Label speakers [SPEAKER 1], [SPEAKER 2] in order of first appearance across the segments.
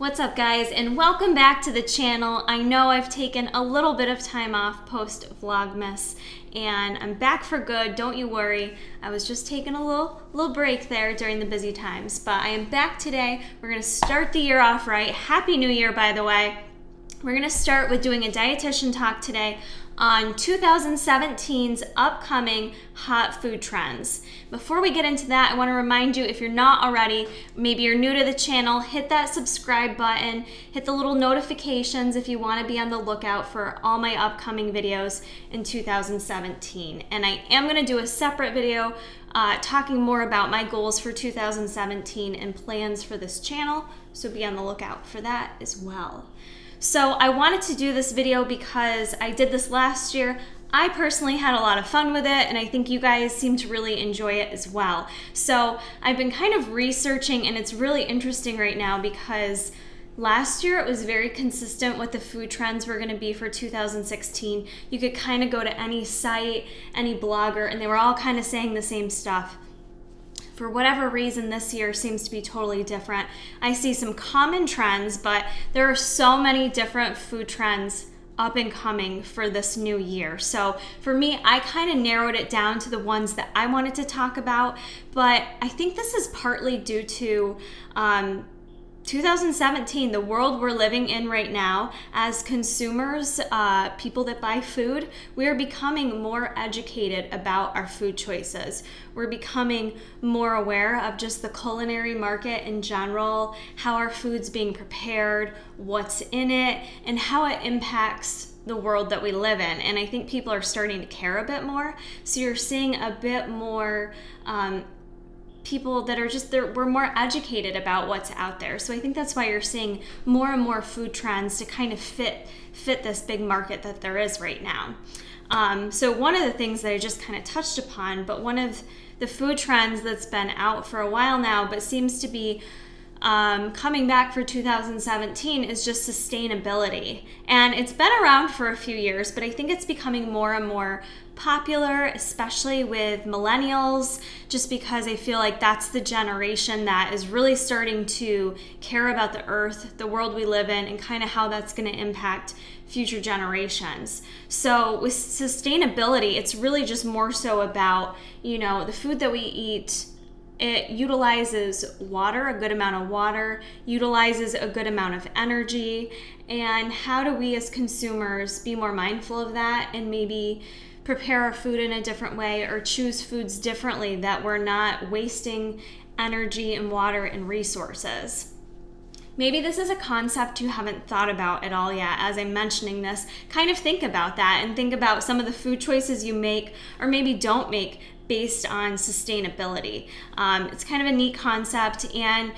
[SPEAKER 1] What's up, guys, and welcome back to the channel. I know I've taken a little bit of time off post Vlogmas and I'm back for good. Don't you worry. I was just taking a little break there during the busy times, but I am back today. We're gonna start the year off right. Happy New Year, by the way. We're gonna start with doing a dietitian talk today on 2017's upcoming hot food trends. Before we get into that, I want to remind you, if you're not already, maybe you're new to the channel, hit that subscribe button, hit the little notifications if you want to be on the lookout for all my upcoming videos in 2017. And I am going to do a separate video talking more about my goals for 2017 and plans for this channel, so be on the lookout for that as well. So I wanted to do this video because I did this last year. I personally had a lot of fun with it, and I think you guys seem to really enjoy it as well. So I've been kind of researching, and it's really interesting right now because last year it was very consistent what the food trends were gonna be for 2016. You could kind of go to any site, any blogger, and they were all kind of saying the same stuff. For whatever reason, this year seems to be totally different. I see some common trends, but there are so many different food trends up and coming for this new year. So for me, I kind of narrowed it down to the ones that I wanted to talk about, but I think this is partly due to 2017, the world we're living in right now. As consumers, people that buy food, we are becoming more educated about our food choices. We're becoming more aware of just the culinary market in general, how our food's being prepared, what's in it, and how it impacts the world that we live in. And I think people are starting to care a bit more. So you're seeing a bit more people that are just there, we're more educated about what's out there. So I think that's why you're seeing more and more food trends to kind of fit this big market that there is right now. So one of the things that I just kind of touched upon, but one of the food trends that's been out for a while now, but seems to be coming back for 2017 is just sustainability. And it's been around for a few years, but I think it's becoming more and more popular, especially with millennials, just because I feel like that's the generation that is really starting to care about the earth, the world we live in, and kind of how that's going to impact future generations. So with sustainability, it's really just more so about, you know, the food that we eat. It utilizes water, a good amount of water, utilizes a good amount of energy, and how do we as consumers be more mindful of that and maybe prepare our food in a different way or choose foods differently that we're not wasting energy and water and resources. Maybe this is a concept you haven't thought about at all yet. As I'm mentioning this, kind of think about that and think about some of the food choices you make or maybe don't make based on sustainability. It's kind of a neat concept, and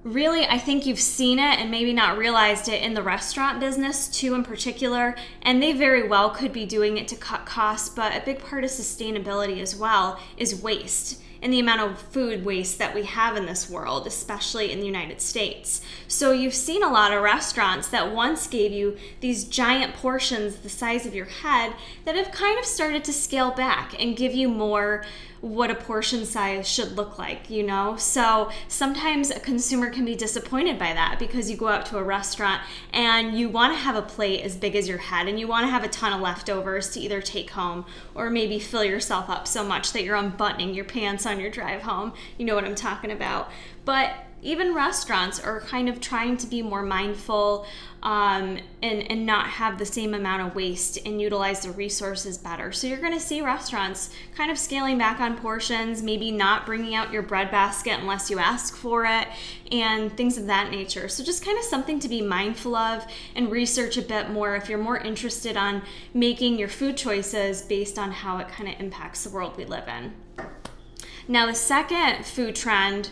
[SPEAKER 1] really, I think you've seen it and maybe not realized it in the restaurant business too in particular, and they very well could be doing it to cut costs, but a big part of sustainability as well is waste and the amount of food waste that we have in this world, especially in the United States. So you've seen a lot of restaurants that once gave you these giant portions the size of your head that have kind of started to scale back and give you more what a portion size should look like, you know? So sometimes a consumer can be disappointed by that because you go out to a restaurant and you want to have a plate as big as your head and you want to have a ton of leftovers to either take home or maybe fill yourself up so much that you're unbuttoning your pants on your drive home. You know what I'm talking about. But even restaurants are kind of trying to be more mindful and not have the same amount of waste and utilize the resources better. So you're going to see restaurants kind of scaling back on portions, maybe not bringing out your bread basket unless you ask for it, and things of that nature. So just kind of something to be mindful of and research a bit more if you're more interested on making your food choices based on how it kind of impacts the world we live in. Now, the second food trend,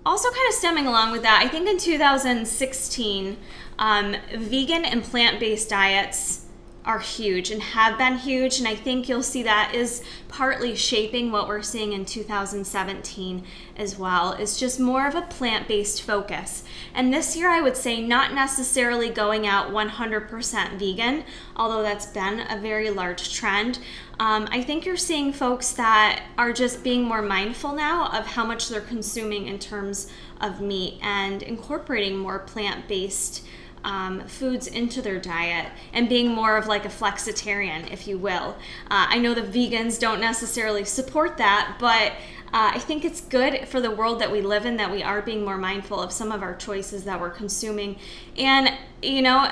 [SPEAKER 1] also kind of stemming along with that, I think in 2016, vegan and plant-based diets are huge and have been huge, and I think you'll see that is partly shaping what we're seeing in 2017 as well. It's just more of a plant-based focus. And this year I would say not necessarily going out 100% vegan, although that's been a very large trend. I think you're seeing folks that are just being more mindful now of how much they're consuming in terms of meat and incorporating more plant-based foods into their diet and being more of like a flexitarian, if you will. I know the vegans don't necessarily support that, but I think it's good for the world that we live in that we are being more mindful of some of our choices that we're consuming. And, you know,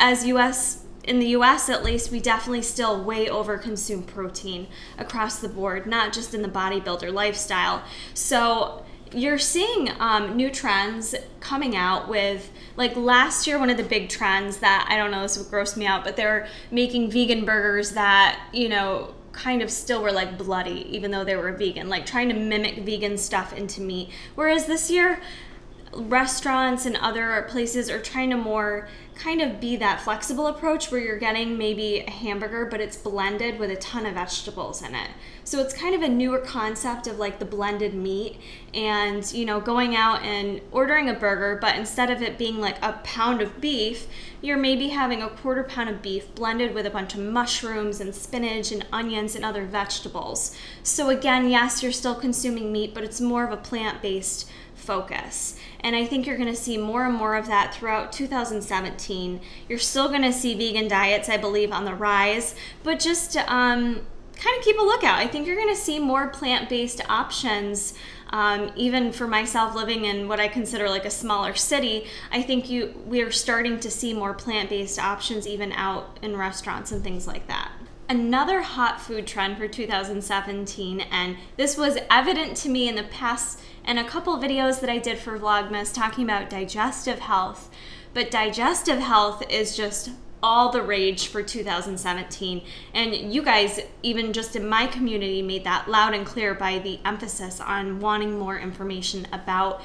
[SPEAKER 1] in the US at least, we definitely still way over consume protein across the board, not just in the bodybuilder lifestyle. So you're seeing new trends coming out with, like last year, one of the big trends that, I don't know, this would gross me out, but they're making vegan burgers that, you know, kind of still were like bloody, even though they were vegan, like trying to mimic vegan stuff into meat. Whereas this year, restaurants and other places are trying to more kind of be that flexible approach where you're getting maybe a hamburger, but it's blended with a ton of vegetables in it. So it's kind of a newer concept of like the blended meat and, you know, going out and ordering a burger, but instead of it being like a pound of beef, you're maybe having a quarter pound of beef blended with a bunch of mushrooms and spinach and onions and other vegetables. So again, yes, you're still consuming meat, but it's more of a plant-based focus. And I think you're going to see more and more of that throughout 2017. You're still going to see vegan diets, I believe, on the rise, but just kind of keep a lookout. I think you're going to see more plant-based options. Even for myself living in what I consider like a smaller city, I think we are starting to see more plant-based options even out in restaurants and things like that. Another hot food trend for 2017, and this was evident to me in the past and a couple of videos that I did for Vlogmas talking about digestive health, but digestive health is just all the rage for 2017, and you guys, even just in my community, made that loud and clear by the emphasis on wanting more information about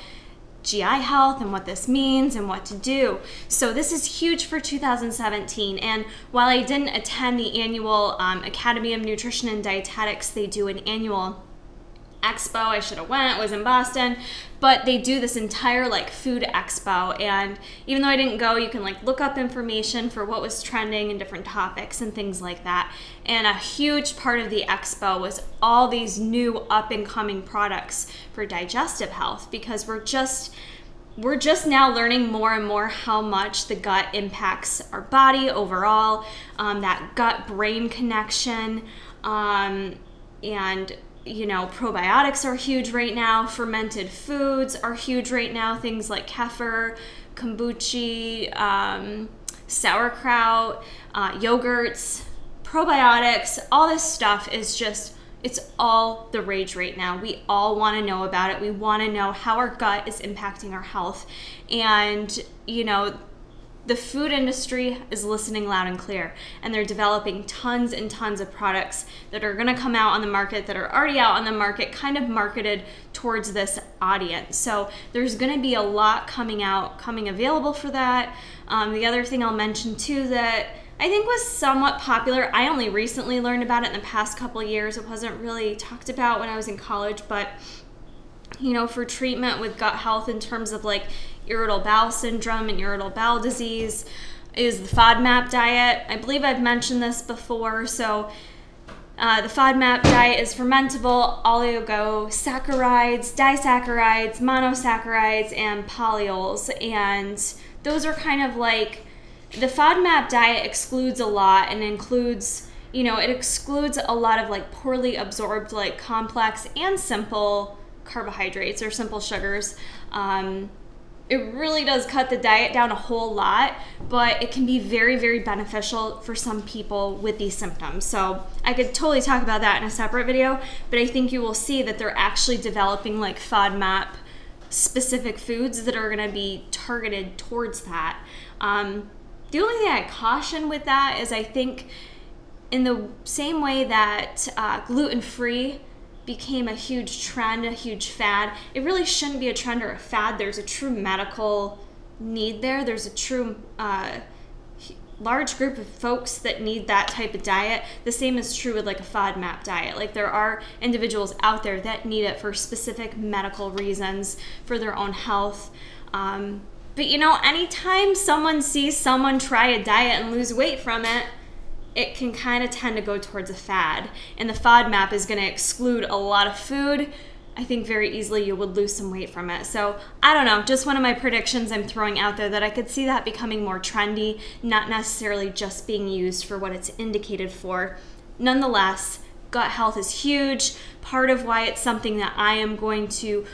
[SPEAKER 1] GI health and what this means and what to do. So this is huge for 2017. And while I didn't attend the annual Academy of Nutrition and Dietetics, they do an annual expo. I should have went. It was in Boston, but they do this entire like food expo. And even though I didn't go, you can like look up information for what was trending and different topics and things like that. And a huge part of the expo was all these new up and coming products for digestive health, because we're just now learning more and more how much the gut impacts our body overall, that gut-brain connection, and you know, probiotics are huge right now. Fermented foods are huge right now. Things like kefir, kombucha, sauerkraut, yogurts, probiotics, all this stuff is just, it's all the rage right now. We all want to know about it. We want to know how our gut is impacting our health. And, you know, the food industry is listening loud and clear, and they're developing tons and tons of products that are going to come out on the market, that are already out on the market, kind of marketed towards this audience. So there's going to be a lot coming available for that. The other thing I'll mention too that I think was somewhat popular, I only recently learned about it in the past couple of years. It wasn't really talked about when I was in college, but you know, for treatment with gut health in terms of like irritable bowel syndrome and irritable bowel disease is the FODMAP diet. I believe I've mentioned this before. So the FODMAP diet is fermentable oligosaccharides, disaccharides, monosaccharides, and polyols. And those are kind of like, the FODMAP diet excludes a lot and includes, you know, it excludes a lot of like poorly absorbed like complex and simple carbohydrates or simple sugars. It really does cut the diet down a whole lot, but it can be very, very beneficial for some people with these symptoms. So I could totally talk about that in a separate video, but I think you will see that they're actually developing like FODMAP specific foods that are going to be targeted towards that. The only thing I caution with that is I think in the same way that gluten-free became a huge trend, a huge fad, it really shouldn't be a trend or a fad. There's a true medical need there. There's a true large group of folks that need that type of diet. The same is true with like a FODMAP diet. Like there are individuals out there that need it for specific medical reasons for their own health. But you know, anytime someone sees someone try a diet and lose weight from it, it can kind of tend to go towards a fad. And the FODMAP is going to exclude a lot of food. I think very easily you would lose some weight from it. So I don't know, just one of my predictions I'm throwing out there, that I could see that becoming more trendy, not necessarily just being used for what it's indicated for. Nonetheless, gut health is huge. Part of why it's something that I am going to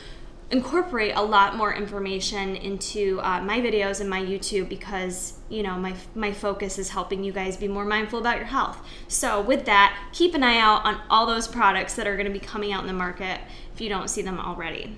[SPEAKER 1] incorporate a lot more information into my videos and my YouTube, because you know my focus is helping you guys be more mindful about your health. So with that, keep an eye out on all those products that are going to be coming out in the market if you don't see them already.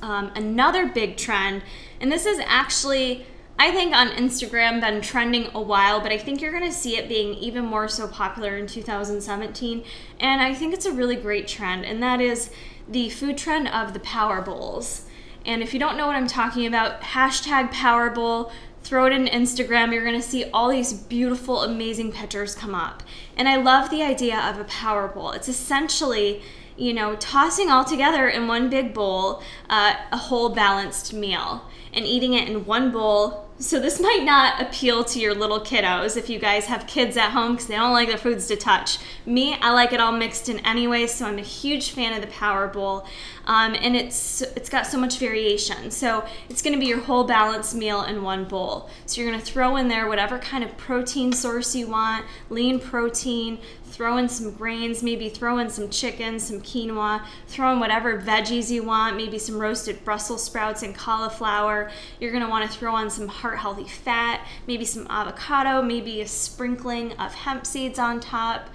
[SPEAKER 1] Another big trend, and this is actually, I think, on Instagram been trending a while, but I think you're going to see it being even more so popular in 2017, and I think it's a really great trend, and that is the food trend of the power bowls. And if you don't know what I'm talking about, hashtag power bowl, throw it in Instagram, you're gonna see all these beautiful, amazing pictures come up. And I love the idea of a power bowl. It's essentially, you know, tossing all together in one big bowl, a whole balanced meal, and eating it in one bowl. So this might not appeal to your little kiddos if you guys have kids at home, because they don't like their foods to touch. Me, I like it all mixed in anyway, so I'm a huge fan of the power bowl. And it's got so much variation. So it's gonna be your whole balanced meal in one bowl. So you're gonna throw in there whatever kind of protein source you want, lean protein, throw in some grains, maybe throw in some chicken, some quinoa, throw in whatever veggies you want, maybe some roasted Brussels sprouts and cauliflower. You're gonna wanna throw on some heart-healthy fat, maybe some avocado, maybe a sprinkling of hemp seeds on top.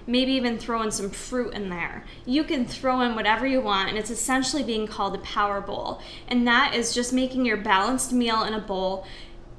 [SPEAKER 1] Maybe even throw in some fruit in there. You can throw in whatever you want, and it's essentially being called a power bowl. And that is just making your balanced meal in a bowl.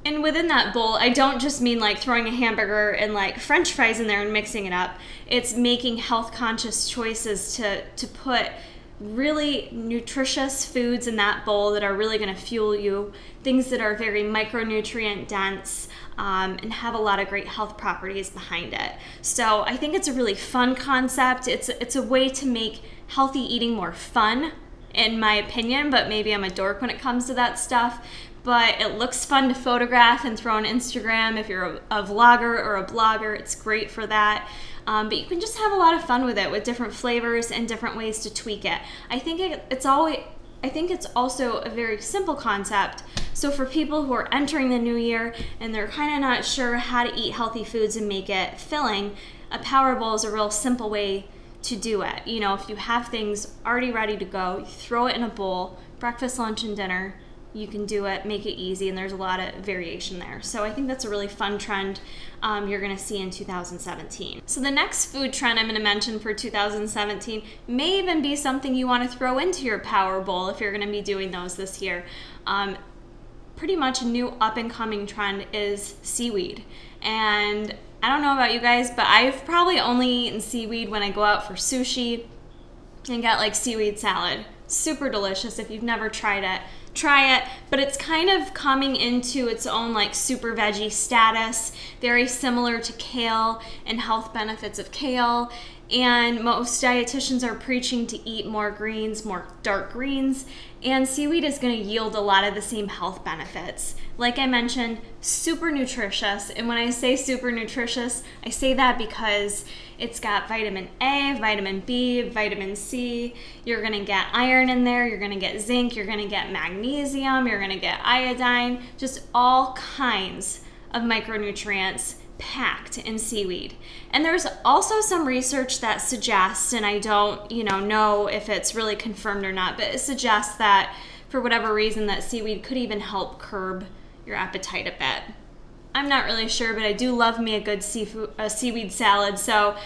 [SPEAKER 1] And within that bowl, I don't just mean like throwing a hamburger and like French fries in there and mixing it up. It's making health conscious choices to put really nutritious foods in that bowl that are really going to fuel you, things that are very micronutrient dense, and have a lot of great health properties behind it. So I think it's a really fun concept. It's a way to make healthy eating more fun, in my opinion, but maybe I'm a dork when it comes to that stuff. But it looks fun to photograph and throw on Instagram. If you're a vlogger or a blogger, it's great for that. But you can just have a lot of fun with it, with different flavors and different ways to tweak it. I think it's also a very simple concept. So for people who are entering the new year and they're kind of not sure how to eat healthy foods and make it filling, a power bowl is a real simple way to do it. You know, if you have things already ready to go, you throw it in a bowl, breakfast, lunch, and dinner. You can do it, make it easy, and there's a lot of variation there. So I think that's a really fun trend you're gonna see in 2017. So the next food trend I'm gonna mention for 2017 may even be something you wanna throw into your power bowl if you're gonna be doing those this year. Pretty much a new up and coming trend is seaweed. And I don't know about you guys, but I've probably only eaten seaweed when I go out for sushi and get like seaweed salad. Super delicious. If you've never tried it, try it. But it's kind of coming into its own like super veggie status, very similar to kale and health benefits of kale. And most dietitians are preaching to eat more greens, more dark greens, and seaweed is going to yield a lot of the same health benefits. Like I mentioned, super nutritious. And when I say super nutritious, I say that because it's got vitamin A, vitamin B, vitamin C. You're going to get iron in there. You're going to get zinc. You're going to get magnesium. You're going to get iodine. Just all kinds of micronutrients packed in seaweed. And there's also some research that suggests, and I don't know if it's really confirmed or not, but it suggests that for whatever reason that seaweed could even help curb your appetite a bit. I'm not really sure, but I do love me a good seaweed salad. So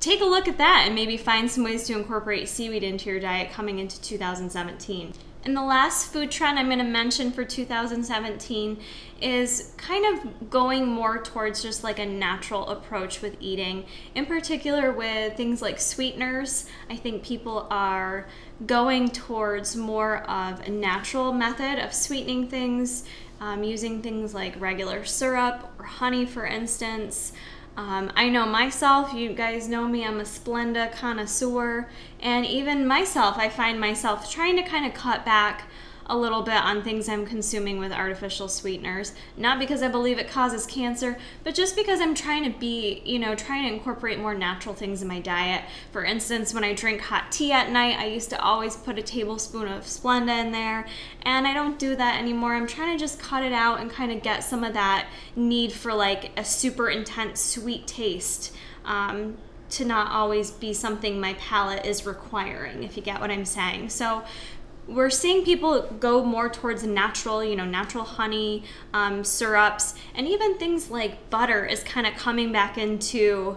[SPEAKER 1] take a look at that and maybe find some ways to incorporate seaweed into your diet coming into 2017. And the last food trend I'm going to mention for 2017 is kind of going more towards just like a natural approach with eating, in particular with things like sweeteners. I think people are going towards more of a natural method of sweetening things, using things like regular syrup or honey, for instance. I know myself, you guys know me, I'm a Splenda connoisseur, and even myself, I find myself trying to kind of cut back a little bit on things I'm consuming with artificial sweeteners. Not because I believe it causes cancer, but just because I'm trying to trying to incorporate more natural things in my diet. For instance, when I drink hot tea at night, I used to always put a tablespoon of Splenda in there, and I don't do that anymore. I'm trying to just cut it out and kind of get some of that need for like a super intense sweet taste to not always be something my palate is requiring, if you get what I'm saying. So we're seeing people go more towards natural, natural honey, syrups, and even things like butter is kind of coming back into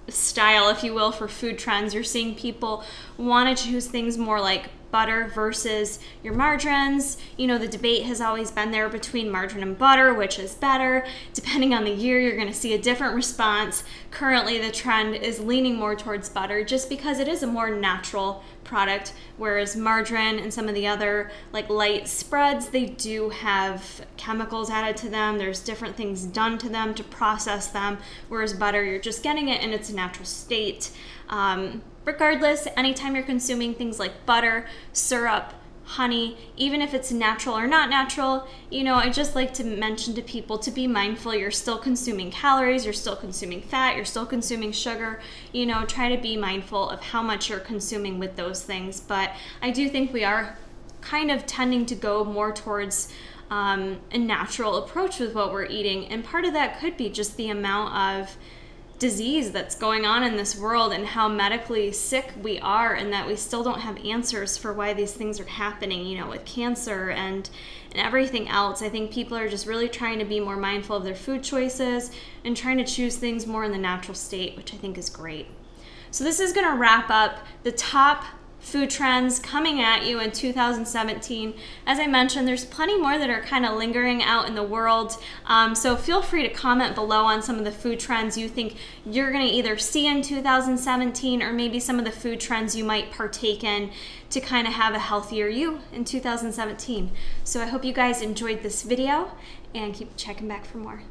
[SPEAKER 1] style, if you will, for food trends. You're seeing people want to choose things more like butter versus your margarines. The debate has always been there between margarine and butter, which is better. Depending on the year, you're going to see a different response. Currently, the trend is leaning more towards butter just because it is a more natural product, whereas margarine and some of the other like light spreads, they do have chemicals added to them. There's different things done to them to process them, whereas butter, you're just getting it in its natural state. Regardless, anytime you're consuming things like butter, syrup, honey, even if it's natural or not natural, I just like to mention to people to be mindful. You're still consuming calories, you're still consuming fat, you're still consuming sugar. Try to be mindful of how much you're consuming with those things. But I do think we are kind of tending to go more towards a natural approach with what we're eating. And part of that could be just the amount of disease that's going on in this world and how medically sick we are, and that we still don't have answers for why these things are happening, with cancer and everything else. I think people are just really trying to be more mindful of their food choices and trying to choose things more in the natural state, which I think is great. So this is going to wrap up the top food trends coming at you in 2017. As I mentioned, there's plenty more that are kind of lingering out in the world. So feel free to comment below on some of the food trends you think you're going to either see in 2017, or maybe some of the food trends you might partake in to kind of have a healthier you in 2017. So I hope you guys enjoyed this video and keep checking back for more.